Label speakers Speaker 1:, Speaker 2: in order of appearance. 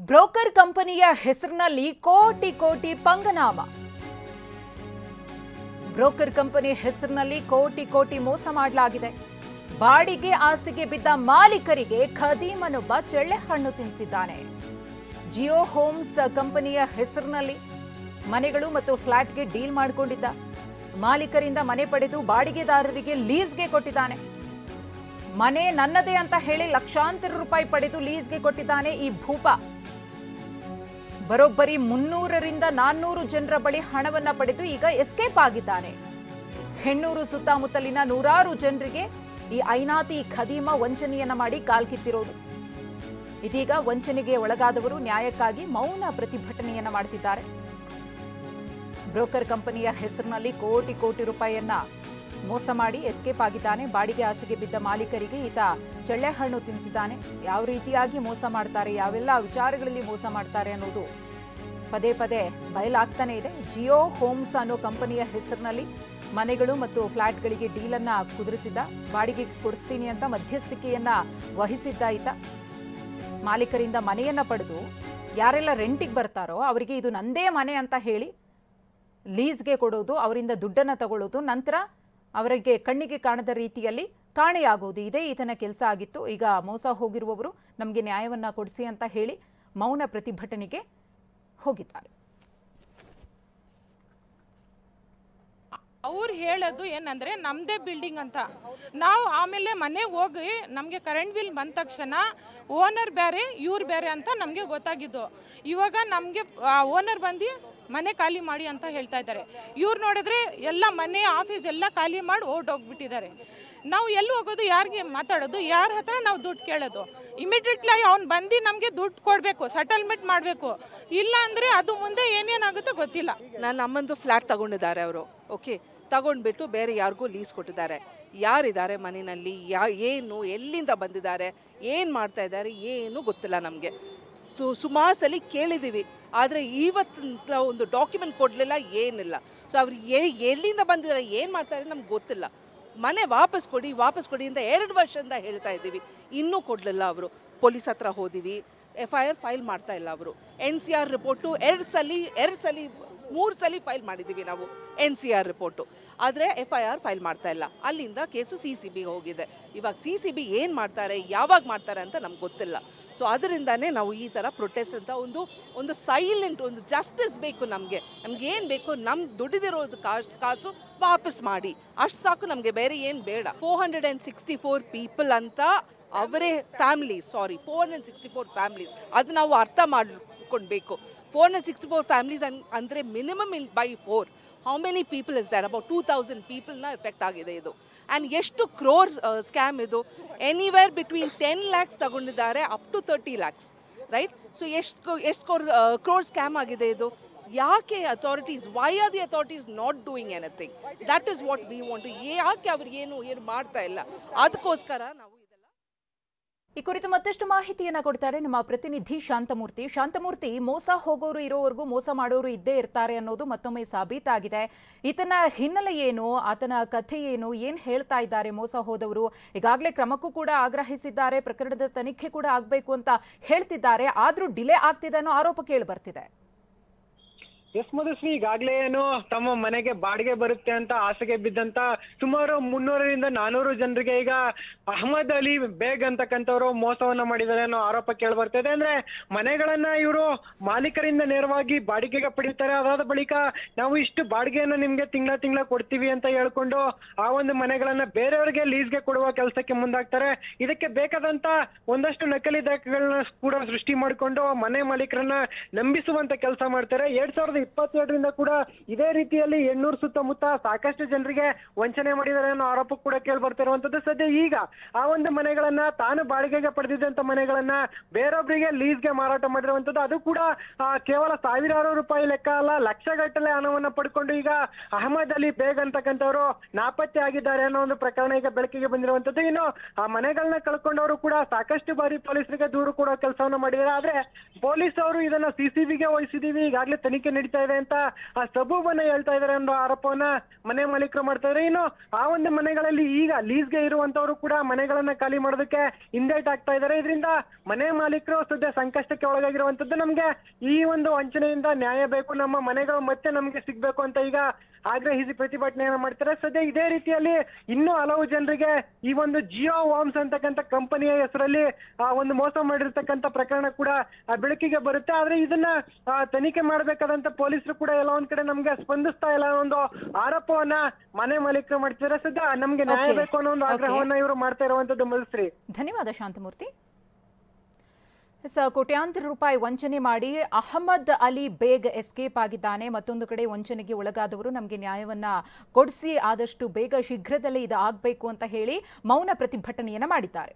Speaker 1: Broker ಕಂಪನಿಯ ಹೆಸರಿನಲ್ಲಿ ಕೋಟಿ ಕೋಟಿ ಪಂಗನಾಮ. ಬ್ರೋಕರ್ ಕಂಪನಿ ಹೆಸರಿನಲ್ಲಿ ಕೋಟಿ ಕೋಟಿ ಮೋಸ ಮಾಡಲಾಗಿದೆ. ಬಾಡಿಗೆ ಆಸೆಗೆ ಬಿದ್ದ ಮಾಲೀಕರಿಗೆ ಖದೀಮನೊಬ್ಬ ಚೆಳ್ಳೆಹಣ್ಣು ತಿನ್ನಿಸಿದ್ದಾನೆ. ಜಿಯೋ ಹೋಮ್ಸ್ ಕಂಪನಿಯ ಹೆಸರಿನಲ್ಲಿ ಮನೆಗಳು ಮತ್ತು ಫ್ಲಾಟ್ಗೆ ಡೀಲ್ ಮಾಡಿಕೊಂಡಿದ್ದ. ಮಾಲೀಕರಿಂದ ಮನೆ ಪಡೆದು ಬಾಡಿಗೆದಾರರಿಗೆ ಲೀಸ್ಗೆ ಕೊಟ್ಟಿದ್ದಾನೆ. ಮನೆ ನನ್ನದೇ ಅಂತ ಹೇಳಿ ಲಕ್ಷಾಂತರ ರೂಪಾಯಿ ಪಡೆದು ಲೀಸ್ಗೆ ಕೊಟ್ಟಿದ್ದಾನೆ ಈ ಭೂಪ. ಬರೋಬ್ಬರಿ 300ರಿಂದ 400 ಜನರ ಬಳಿ ಹಣವನ್ನ ಪಡೆದು ಈಗ ಎಸ್ಕೇಪ್ ಆಗಿದ್ದಾನೆ. ಹೆಣ್ಣೂರು ಸುತ್ತಮುತ್ತಲಿನ ನೂರಾರು ಜನರಿಗೆ ಈ ಐನಾತಿ ಖದೀಮ ವಂಚನೆಯನ್ನ ಮಾಡಿ ಕಾಲ್ಕಿತ್ತಿರೋದು. ಇದೀಗ ವಂಚನೆಗೆ ಒಳಗಾದವರು ನ್ಯಾಯಕ್ಕಾಗಿ ಮೌನ ಪ್ರತಿಭಟನೆಯನ್ನ ಮಾಡುತ್ತಿದ್ದಾರೆ. ಬ್ರೋಕರ್ ಕಂಪನಿಯ ಹೆಸರಿನಲ್ಲಿ ಕೋಟಿ ಕೋಟಿ ರೂಪಾಯಿಯನ್ನ ಮೋಸ ಮಾಡಿ ಎಸ್ಕೇಪ್ ಆಗಿದ್ದಾನೆ. ಬಾಡಿಗೆ ಆಸೆಗೆ ಬಿದ್ದ ಮಾಲೀಕರಿಗೆ ಈತ ಚೆಳ್ಳೆಹಣ್ಣು ತಿನ್ನಿಸಿದ್ದಾನೆ. ಯಾವ ರೀತಿಯಾಗಿ ಮೋಸ ಮಾಡ್ತಾರೆ, ಯಾವೆಲ್ಲ ವಿಚಾರಗಳಲ್ಲಿ ಮೋಸ ಮಾಡ್ತಾರೆ ಅನ್ನೋದು ಪದೇ ಪದೇ ಬಯಲಾಗ್ತಾನೆ ಇದೆ. ಜಿಯೋ ಹೋಮ್ಸ್ ಅನ್ನೋ ಕಂಪನಿಯ ಹೆಸರಿನಲ್ಲಿ ಮನೆಗಳು ಮತ್ತು ಫ್ಲಾಟ್ಗಳಿಗೆ ಡೀಲನ್ನ ಕುದುರಿಸಿದ್ದ. ಬಾಡಿಗೆ ಕೊಡಿಸ್ತೀನಿ ಅಂತ ಮಧ್ಯಸ್ಥಿಕೆಯನ್ನ ವಹಿಸಿದ್ದ ಈತ. ಮಾಲೀಕರಿಂದ ಮನೆಯನ್ನ ಪಡೆದು ಯಾರೆಲ್ಲ ರೆಂಟಿಗೆ ಬರ್ತಾರೋ ಅವರಿಗೆ ಇದು ನಂದೇ ಮನೆ ಅಂತ ಹೇಳಿ ಲೀಸ್ಗೆ ಕೊಡೋದು, ಅವರಿಂದ ದುಡ್ಡನ್ನು ತಗೊಳ್ಳೋದು, ನಂತರ ಅವರಿಗೆ ಕಣ್ಣಿಗೆ ಕಾಣದ ರೀತಿಯಲ್ಲಿ ಕಾಣೆಯಾಗುವುದು, ಇದೇ ಈತನ ಕೆಲಸ ಆಗಿತ್ತು. ಈಗ ಮೋಸ ಹೋಗಿರುವವರು ನಮಗೆ ನ್ಯಾಯವನ್ನ ಕೊಡಿಸಿ ಅಂತ ಹೇಳಿ ಮೌನ ಪ್ರತಿಭಟನೆಗೆ ಹೋಗಿದ್ದಾರೆ.
Speaker 2: ಅವ್ರು ಹೇಳೋದು ಏನಂದರೆ ನಮ್ಮದೇ ಬಿಲ್ಡಿಂಗ್ ಅಂತ. ನಾವು ಆಮೇಲೆ ಮನೆಗೆ ಹೋಗಿ ನಮಗೆ ಕರೆಂಟ್ ಬಿಲ್ ಬಂದ ತಕ್ಷಣ ಓನರ್ ಬೇರೆ ಇವ್ರು ಬೇರೆ ಅಂತ ನಮಗೆ ಗೊತ್ತಾಗಿದ್ದು. ಇವಾಗ ನಮಗೆ ಓನರ್ ಬಂದು ಮನೆ ಖಾಲಿ ಮಾಡಿ ಅಂತ ಹೇಳ್ತಾ ಇದ್ದಾರೆ. ಇವ್ರು ನೋಡಿದ್ರೆ ಎಲ್ಲ ಮನೆ ಆಫೀಸ್ ಎಲ್ಲ ಖಾಲಿ ಮಾಡಿ ಹೋಗ್ಬಿಟ್ಟಿದ್ದಾರೆ. ನಾವು ಎಲ್ಲಿ ಹೋಗೋದು, ಯಾರಿಗೆ ಮಾತಾಡೋದು, ಯಾರ ಹತ್ರ ನಾವು ದುಡ್ಡು ಕೇಳೋದು? ಇಮಿಡಿಯೇಟ್ಲಿ ಅವ್ನು ಬಂದು ನಮಗೆ ದುಡ್ಡು ಕೊಡಬೇಕು, ಸೆಟಲ್ಮೆಂಟ್ ಮಾಡಬೇಕು. ಇಲ್ಲ ಅಂದರೆ ಅದು ಮುಂದೆ ಏನೇನಾಗುತ್ತೋ ಗೊತ್ತಿಲ್ಲ.
Speaker 3: ನನ್ನ ಅಮ್ಮಂದು ಫ್ಲ್ಯಾಟ್ ತಗೊಂಡಿದ್ದಾರೆ ಅವರು. ಓಕೆ, ತಗೊಂಡ್ಬಿಟ್ಟು ಬೇರೆ ಯಾರಿಗೂ ಲೀಸ್ ಕೊಟ್ಟಿದ್ದಾರೆ. ಯಾರಿದ್ದಾರೆ ಮನೆಯಲ್ಲಿ, ಏನು ಎಲ್ಲಿಂದ ಬಂದಿದ್ದಾರೆ, ಏನು ಮಾಡ್ತಾ ಇದ್ದಾರೆ ಏನು ಗೊತ್ತಿಲ್ಲ ನಮಗೆ. ಸುಮಾರು ಸಲ ಕೇಳಿದ್ದೀವಿ, ಆದರೆ ಇವತ್ತು ಒಂದು ಡಾಕ್ಯುಮೆಂಟ್ ಕೊಡಲಿಲ್ಲ, ಏನಿಲ್ಲ. ಸೊ ಅವ್ರು ಎಲ್ಲಿಂದ ಬಂದಿದ್ದಾರೆ, ಏನು ಮಾಡ್ತಾರೆ ನಮ್ಗೆ ಗೊತ್ತಿಲ್ಲ. ಮನೆ ವಾಪಸ್ ಕೊಡಿ ಅಂತ 2 ವರ್ಷದಿಂದ ಹೇಳ್ತಾ ಇದ್ದೀವಿ, ಇನ್ನೂ ಕೊಡಲಿಲ್ಲ ಅವರು. ಪೊಲೀಸ್ ಹತ್ರ ಹೋದಿವಿ, FIR ಫೈಲ್ ಮಾಡ್ತಾ ಇಲ್ಲ ಅವರು. NCR ರಿಪೋರ್ಟು 3 ಸಲ ಫೈಲ್ ಮಾಡಿದ್ದೀವಿ ನಾವು NCR ರಿಪೋರ್ಟು, ಆದರೆ FIR ಫೈಲ್ ಮಾಡ್ತಾ ಇಲ್ಲ. ಅಲ್ಲಿಂದ ಕೇಸು CCBಗೆ ಹೋಗಿದೆ. ಇವಾಗ CCB ಏನು ಮಾಡ್ತಾರೆ, ಯಾವಾಗ ಮಾಡ್ತಾರೆ ಅಂತ ನಮ್ಗೆ ಗೊತ್ತಿಲ್ಲ. ಸೊ ಅದರಿಂದನೇ ನಾವು ಈ ಥರ ಪ್ರೊಟೆಸ್ಟ್ ಅಂತ ಒಂದು ಸೈಲೆಂಟ್, ಒಂದು ಜಸ್ಟಿಸ್ ಬೇಕು ನಮಗೆ. ಏನು ಬೇಕು, ನಮ್ಮ ದುಡಿದಿರೋದು ಕಾಸು ವಾಪಸ್ ಮಾಡಿ, ಅಷ್ಟು ಸಾಕು ನಮಗೆ, ಬೇರೆ ಏನು ಬೇಡ. 464 ಪೀಪಲ್ ಅಂತ ಅವರೇ ಫ್ಯಾಮಿಲೀಸ್, 464 ಫ್ಯಾಮಿಲೀಸ್, ಅದು ನಾವು ಅರ್ಥ ಮಾಡ್ಕೊಳ್ಬೇಕು. 464 ಫ್ಯಾಮಿಲೀಸ್ ಅಂದರೆ minimum by 4. How many people is there? About 2000 ಪೀಪಲ್ನ ಎಫೆಕ್ಟ್ ಆಗಿದೆ ಇದು. ಆ್ಯಂಡ್ ಎಷ್ಟು ಕ್ರೋರ್ ಸ್ಕ್ಯಾಮ್ ಇದು? ಎನಿವೇರ್ ಬಿಟ್ವೀನ್ 10 lakhs ತಗೊಂಡಿದ್ದಾರೆ up to 30 lakhs, right? So ಎಷ್ಟು ಕ್ರೋರ್ ಸ್ಕ್ಯಾಮ್ ಆಗಿದೆ ಇದು? ಯಾಕೆ authorities, why are the authorities not doing anything? That is what we want. ಯಾಕೆ ಅವ್ರು ಏನು ಮಾಡ್ತಾ ಇಲ್ಲ? ಅದಕ್ಕೋಸ್ಕರ ನಾವು
Speaker 1: ಈ ಕುರಿತು ಮತ್ತಷ್ಟು ಮಾಹಿತಿಯನ್ನ ಕೊಡ್ತಾರೆ ನಮ್ಮ ಪ್ರತಿನಿಧಿ ಶಾಂತಮೂರ್ತಿ. ಶಾಂತಮೂರ್ತಿ, ಮೋಸ ಹೋಗೋರು ಇರೋವರೆಗೂ ಮೋಸ ಮಾಡೋರು ಇದ್ದೇ ಇರ್ತಾರೆ ಅನ್ನೋದು ಮತ್ತೊಮ್ಮೆ ಸಾಬೀತಾಗಿದೆ. ಈತನ ಹಿನ್ನೆಲೆ ಏನು, ಆತನ ಕಥೆ ಏನು, ಏನ್ ಹೇಳ್ತಾ ಇದ್ದಾರೆ ಮೋಸ ಹೋದವರು? ಈಗಾಗಲೇ ಕ್ರಮಕ್ಕೂ ಕೂಡ ಆಗ್ರಹಿಸಿದ್ದಾರೆ, ಪ್ರಕರಣದ ತನಿಖೆ ಕೂಡ ಆಗಬೇಕು ಅಂತ ಹೇಳ್ತಿದ್ದಾರೆ. ಆದ್ರೂ ಡಿಲೇ ಆಗ್ತಿದೆ ಅನ್ನೋ ಆರೋಪ ಕೇಳಿ ಬರ್ತಿದೆ.
Speaker 4: ಎಸ್ ಮಧುಶ್ರೀ, ಈಗಾಗಲೇ ಏನು ತಮ್ಮ ಮನೆಗೆ ಬಾಡಿಗೆ ಬರುತ್ತೆ ಅಂತ ಆಸೆಗೆ ಬಿದ್ದಂತ ಸುಮಾರು 300ರಿಂದ 400 ಜನರಿಗೆ ಈಗ ಅಹಮದ್ ಅಲಿ ಬೇಗ್ ಅಂತಕ್ಕಂಥವ್ರು ಮೋಸವನ್ನ ಮಾಡಿದ್ದಾರೆ ಅನ್ನೋ ಆರೋಪ ಕೇಳಿ ಬರ್ತಾ ಇದೆ. ಅಂದ್ರೆ ಮನೆಗಳನ್ನ ಇವರು ಮಾಲೀಕರಿಂದ ನೇರವಾಗಿ ಬಾಡಿಗೆಗೆ ಪಡೀತಾರೆ. ಅದಾದ ಬಳಿಕ ನಾವು ಇಷ್ಟು ಬಾಡಿಗೆಯನ್ನ ನಿಮ್ಗೆ ತಿಂಗಳ ಕೊಡ್ತೀವಿ ಅಂತ ಹೇಳ್ಕೊಂಡು ಆ ಒಂದು ಮನೆಗಳನ್ನ ಬೇರೆಯವರಿಗೆ ಲೀಸ್ಗೆ ಕೊಡುವ ಕೆಲಸಕ್ಕೆ ಮುಂದಾಗ್ತಾರೆ. ಇದಕ್ಕೆ ಬೇಕಾದಂತ ಒಂದಷ್ಟು ನಕಲಿ ದಾಖಲೆಗಳನ್ನ ಕೂಡ ಸೃಷ್ಟಿ ಮಾಡಿಕೊಂಡು ಮನೆ ಮಾಲೀಕರನ್ನ ನಂಬಿಸುವಂತ ಕೆಲಸ ಮಾಡ್ತಾರೆ. 2022ರಿಂದ ಕೂಡ ಇದೇ ರೀತಿಯಲ್ಲಿ ಹೆಣ್ಣೂರು ಸುತ್ತಮುತ್ತ ಸಾಕಷ್ಟು ಜನರಿಗೆ ವಂಚನೆ ಮಾಡಿದ್ದಾರೆ ಅನ್ನೋ ಆರೋಪ ಕೂಡ ಕೇಳಿ ಬರ್ತಾ ಇರುವಂತದ್ದು. ಸದ್ಯ ಈಗ ಆ ಒಂದು ಮನೆಗಳನ್ನ ತಾನು ಬಾಡಿಗೆಗೆ ಪಡೆದಿದ್ದಂತ ಮನೆಗಳನ್ನ ಬೇರೊಬ್ಬರಿಗೆ ಲೀಸ್ಗೆ ಮಾರಾಟ ಮಾಡಿರುವಂತದ್ದು. ಅದು ಕೂಡ ಕೇವಲ ಸಾವಿರಾರು ರೂಪಾಯಿ ಲೆಕ್ಕ ಅಲ್ಲ, ಲಕ್ಷಗಟ್ಟಲೆ ಹಣವನ್ನ ಪಡ್ಕೊಂಡು ಈಗ ಅಹಮದ್ ಅಲಿ ಬೇಗ್ ಅಂತಕ್ಕಂಥವ್ರು ನಾಪತ್ತೆ ಆಗಿದ್ದಾರೆ ಅನ್ನೋ ಒಂದು ಪ್ರಕರಣ ಈಗ ಬೆಳಕಿಗೆ ಬಂದಿರುವಂತದ್ದು. ಇನ್ನು ಆ ಮನೆಗಳನ್ನ ಕಳ್ಕೊಂಡವರು ಕೂಡ ಸಾಕಷ್ಟು ಬಾರಿ ಪೊಲೀಸರಿಗೆ ದೂರು ಕೊಡೋ ಕೆಲಸವನ್ನ ಮಾಡಿದ್ದಾರೆ. ಆದ್ರೆ ಪೊಲೀಸ್ ಅವರು ಇದನ್ನ CCBಗೆ ವಹಿಸಿದೀವಿ, ಈಗಾಗಲೇ ತನಿಖೆ ನಡೀತಾ ಇದೆ ಅಂತ ಆ ಸಬೂಬನ್ನ ಹೇಳ್ತಾ ಇದಾರೆ ಅನ್ನೋ ಆರೋಪವನ್ನ ಮನೆ ಮಾಲೀಕರು ಮಾಡ್ತಾ ಇದ್ದಾರೆ. ಇನ್ನು ಆ ಒಂದು ಮನೆಗಳಲ್ಲಿ ಈಗ ಲೀಸ್ಗೆ ಇರುವಂತವ್ರು ಕೂಡ ಮನೆಗಳನ್ನ ಖಾಲಿ ಮಾಡೋದಕ್ಕೆ ಹಿಂದೇಟ್ ಆಗ್ತಾ ಇದ್ದಾರೆ. ಇದರಿಂದ ಮನೆ ಮಾಲೀಕರು ಸದ್ಯ ಸಂಕಷ್ಟಕ್ಕೆ ಒಳಗಾಗಿರುವಂತದ್ದು. ನಮ್ಗೆ ಈ ಒಂದು ವಂಚನೆಯಿಂದ ನ್ಯಾಯ ಬೇಕು, ನಮ್ಮ ಮನೆಗಳು ಮತ್ತೆ ನಮ್ಗೆ ಸಿಗ್ಬೇಕು ಅಂತ ಈಗ ಆಗ್ರಹಿಸಿ ಪ್ರತಿಭಟನೆಯನ್ನ ಮಾಡ್ತಾರೆ. ಸದ್ಯ ಇದೇ ರೀತಿಯಲ್ಲಿ ಇನ್ನೂ ಹಲವು ಜನರಿಗೆ ಈ ಒಂದು ಜಿಯೋ ಹೋಮ್ಸ್ ಅಂತಕ್ಕಂಥ ಕಂಪನಿಯ ಹೆಸರಲ್ಲಿ ಒಂದು ಮೋಸ ಮಾಡಿರ್ತಕ್ಕಂಥ ಪ್ರಕರಣ ಕೂಡ ಬೆಳಕಿಗೆ ಬರುತ್ತೆ. ಆದ್ರೆ ಇದನ್ನ ತನಿಖೆ ಮಾಡ್ಬೇಕಾದಂತ ಪೊಲೀಸರು ಕೂಡ ಎಲ್ಲ ಒಂದ್ ಕಡೆ ನಮ್ಗೆ ಸ್ಪಂದಿಸ್ತಾ ಇಲ್ಲ ಅನ್ನೋ ಒಂದು ಆರೋಪವನ್ನ ಮನೆ ಮಾಲೀಕರು ಮಾಡ್ತಿದ್ದಾರೆ. ಸದ್ಯ ನಮ್ಗೆ ನ್ಯಾಯ ಬೇಕು ಅನ್ನೋ ಒಂದು ಆಗ್ರಹವನ್ನ ಇವರು ಮಾಡ್ತಾ ಇರುವಂತದ್ದು. ಮಧುಶ್ರೀ,
Speaker 1: ಧನ್ಯವಾದ ಶಾಂತಮೂರ್ತಿ. ಕೋಟ್ಯಾಂತರ ರೂಪಾಯಿ ವಂಚನೆ ಮಾಡಿ ಅಹಮದ್ ಅಲಿ ಬೇಗ್ ಎಸ್ಕೇಪ್ ಆಗಿದ್ದಾನೆ. ಮತ್ತೊಂದು ಕಡೆ ವಂಚನೆಗೆ ಒಳಗಾದವರು ನಮಗೆ ನ್ಯಾಯವನ್ನ ಕೊಡಿಸಿ ಆದಷ್ಟು ಬೇಗ ಶೀಘ್ರದಲ್ಲೇ ಇದು ಆಗಬೇಕು ಅಂತ ಹೇಳಿ ಮೌನ ಪ್ರತಿಭಟನೆಯನ್ನ ಮಾಡಿದ್ದಾರೆ.